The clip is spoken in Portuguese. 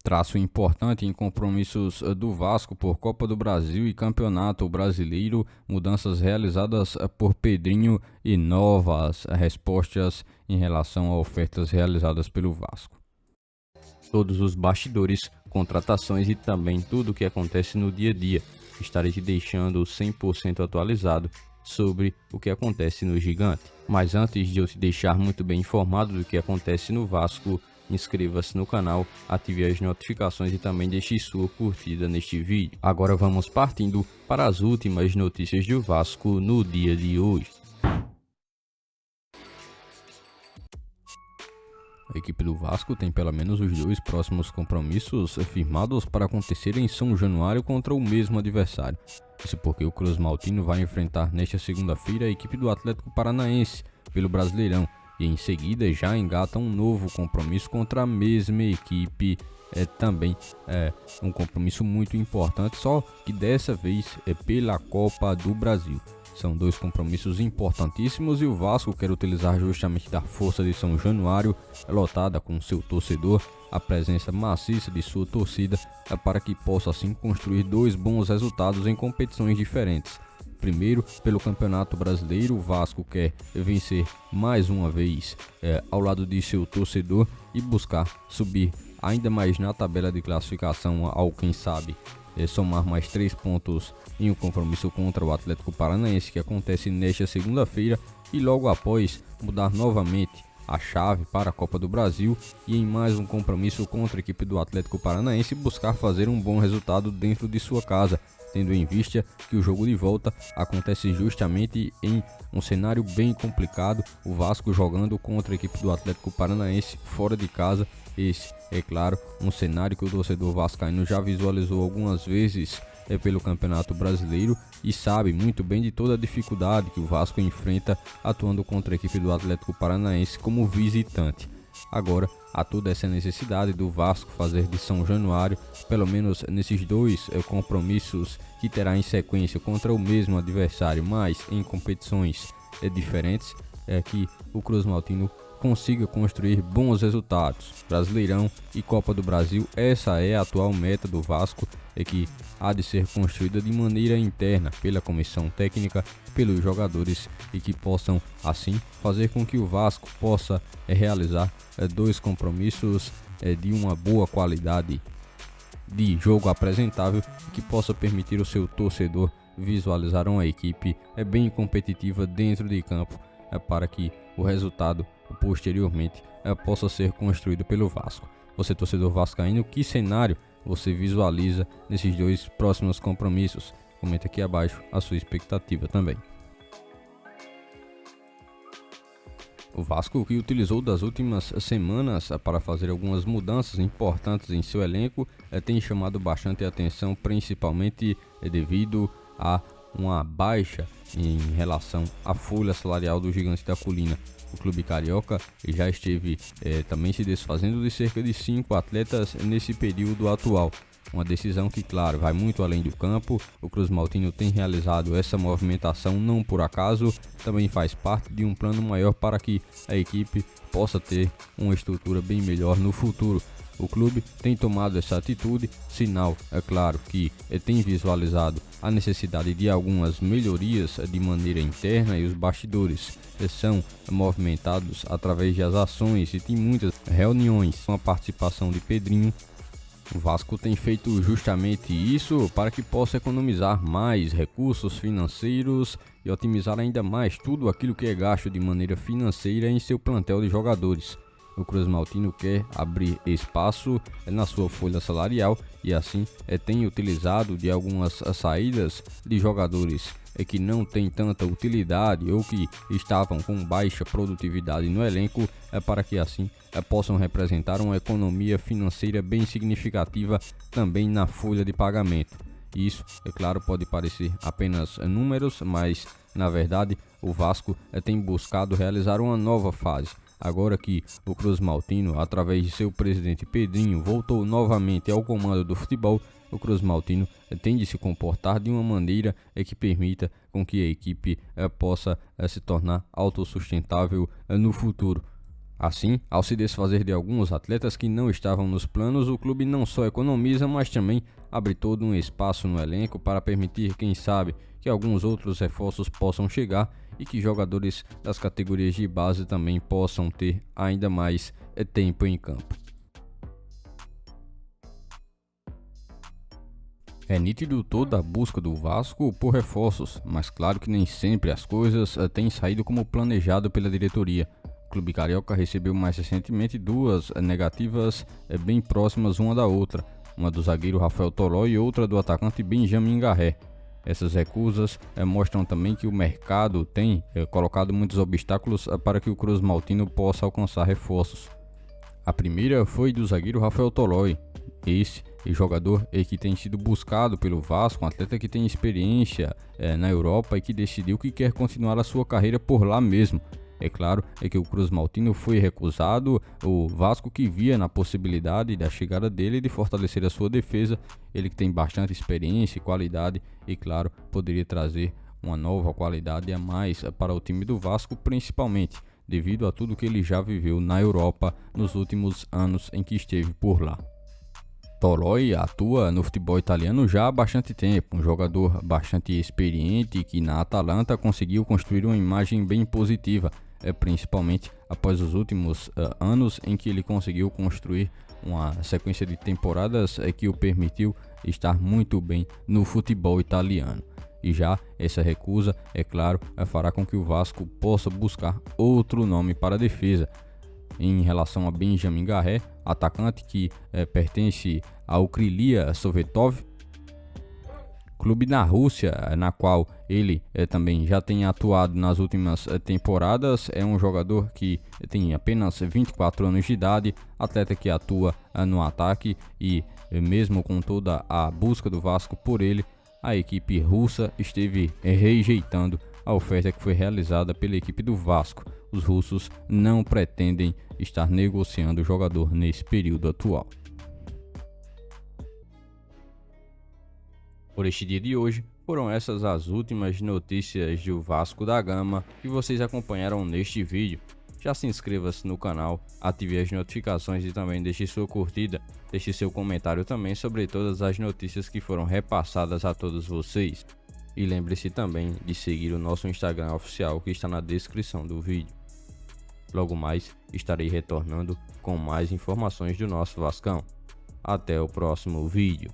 Traço importante em compromissos do Vasco por Copa do Brasil e Campeonato Brasileiro, mudanças realizadas por Pedrinho e novas respostas em relação a ofertas realizadas pelo Vasco. Todos os bastidores, contratações e também tudo o que acontece no dia a dia. Estarei te deixando 100% atualizado sobre o que acontece no Gigante. Mas antes de eu te deixar muito bem informado do que acontece no Vasco, inscreva-se no canal, ative as notificações e também deixe sua curtida neste vídeo. Agora vamos partindo para as últimas notícias do Vasco no dia de hoje. A equipe do Vasco tem pelo menos os 2 próximos compromissos firmados para acontecer em São Januário contra o mesmo adversário. Isso porque o Cruz Maltino vai enfrentar nesta segunda-feira a equipe do Atlético Paranaense pelo Brasileirão e em seguida já engata um novo compromisso contra a mesma equipe. Também um compromisso muito importante, só que dessa vez é pela Copa do Brasil. São 2 compromissos importantíssimos e o Vasco quer utilizar justamente da força de São Januário, lotada com seu torcedor, a presença maciça de sua torcida, para que possa assim construir 2 bons resultados em competições diferentes. Primeiro, pelo Campeonato Brasileiro, o Vasco quer vencer mais uma vez ao lado de seu torcedor e buscar subir ainda mais na tabela de classificação ao, quem sabe, somar mais 3 pontos em um compromisso contra o Atlético Paranaense que acontece nesta segunda-feira e logo após mudar novamente a chave para a Copa do Brasil e em mais um compromisso contra a equipe do Atlético Paranaense buscar fazer um bom resultado dentro de sua casa, tendo em vista que o jogo de volta acontece justamente em um cenário bem complicado, o Vasco jogando contra a equipe do Atlético Paranaense fora de casa. Esse é claro um cenário que o torcedor vascaíno já visualizou algumas vezes pelo Campeonato Brasileiro e sabe muito bem de toda a dificuldade que o Vasco enfrenta atuando contra a equipe do Atlético Paranaense como visitante. Agora, há toda essa necessidade do Vasco fazer de São Januário, pelo menos nesses 2 compromissos que terá em sequência contra o mesmo adversário, mas em competições diferentes, que o Cruz Maltino consiga construir bons resultados. Brasileirão e Copa do Brasil, essa é a atual meta do Vasco, que há de ser construída de maneira interna pela comissão técnica, pelos jogadores e que possam assim fazer com que o Vasco possa realizar 2 compromissos de uma boa qualidade de jogo apresentável que possa permitir o seu torcedor visualizar uma equipe bem competitiva dentro de campo para que o resultado posteriormente possa ser construído pelo Vasco. Você, torcedor vascaíno, que cenário você visualiza nesses 2 próximos compromissos? Comenta aqui abaixo a sua expectativa também. O Vasco, que utilizou das últimas semanas para fazer algumas mudanças importantes em seu elenco, tem chamado bastante atenção, principalmente devido a uma baixa em relação à folha salarial do Gigante da Colina. O clube carioca já esteve também se desfazendo de cerca de 5 atletas nesse período atual. Uma decisão que, claro, vai muito além do campo. O Cruz Maltino tem realizado essa movimentação não por acaso, também faz parte de um plano maior para que a equipe possa ter uma estrutura bem melhor no futuro. O clube tem tomado essa atitude, sinal, é claro, que tem visualizado a necessidade de algumas melhorias de maneira interna e os bastidores são movimentados através das ações e tem muitas reuniões com a participação de Pedrinho. O Vasco tem feito justamente isso para que possa economizar mais recursos financeiros e otimizar ainda mais tudo aquilo que é gasto de maneira financeira em seu plantel de jogadores. O Cruz Maltino quer abrir espaço na sua folha salarial e assim tem utilizado de algumas saídas de jogadores que não têm tanta utilidade ou que estavam com baixa produtividade no elenco para que assim possam representar uma economia financeira bem significativa também na folha de pagamento. Isso, é claro, pode parecer apenas números, mas na verdade o Vasco tem buscado realizar uma nova fase. Agora que o Cruz Maltino, através de seu presidente Pedrinho, voltou novamente ao comando do futebol, o Cruz Maltino tem de se comportar de uma maneira que permita com que a equipe possa se tornar autossustentável no futuro. Assim, ao se desfazer de alguns atletas que não estavam nos planos, o clube não só economiza, mas também abre todo um espaço no elenco para permitir, quem sabe, que alguns outros reforços possam chegar e que jogadores das categorias de base também possam ter ainda mais tempo em campo. É nítido toda a busca do Vasco por reforços, mas claro que nem sempre as coisas têm saído como planejado pela diretoria. O clube carioca recebeu mais recentemente duas negativas bem próximas uma da outra, uma do zagueiro Rafael Tolói e outra do atacante Benjamin Garré. Essas recusas mostram também que o mercado tem colocado muitos obstáculos para que o Cruz Maltino possa alcançar reforços. A primeira foi do zagueiro Rafael Tolói. Esse jogador que tem sido buscado pelo Vasco, um atleta que tem experiência na Europa e que decidiu que quer continuar a sua carreira por lá mesmo. É claro que o Cruz Maltino foi recusado, o Vasco que via na possibilidade da chegada dele de fortalecer a sua defesa, ele que tem bastante experiência e qualidade e claro, poderia trazer uma nova qualidade a mais para o time do Vasco, principalmente devido a tudo que ele já viveu na Europa nos últimos anos em que esteve por lá. Tolói atua no futebol italiano já há bastante tempo, um jogador bastante experiente que na Atalanta conseguiu construir uma imagem bem positiva, principalmente após os últimos anos em que ele conseguiu construir uma sequência de temporadas que o permitiu estar muito bem no futebol italiano. E já essa recusa, é claro, fará com que o Vasco possa buscar outro nome para a defesa. Em relação a Benjamin Garré, atacante que pertence ao Krylia Sovetov, clube na Rússia, na qual ele também já tem atuado nas últimas temporadas. É um jogador que tem apenas 24 anos de idade, atleta que atua no ataque e mesmo com toda a busca do Vasco por ele, a equipe russa esteve rejeitando a oferta que foi realizada pela equipe do Vasco. Os russos não pretendem estar negociando o jogador nesse período atual. Por este dia de hoje, foram essas as últimas notícias do Vasco da Gama que vocês acompanharam neste vídeo. Já se inscreva-se no canal, ative as notificações e também deixe sua curtida. Deixe seu comentário também sobre todas as notícias que foram repassadas a todos vocês. E lembre-se também de seguir o nosso Instagram oficial que está na descrição do vídeo. Logo mais estarei retornando com mais informações do nosso Vascão. Até o próximo vídeo.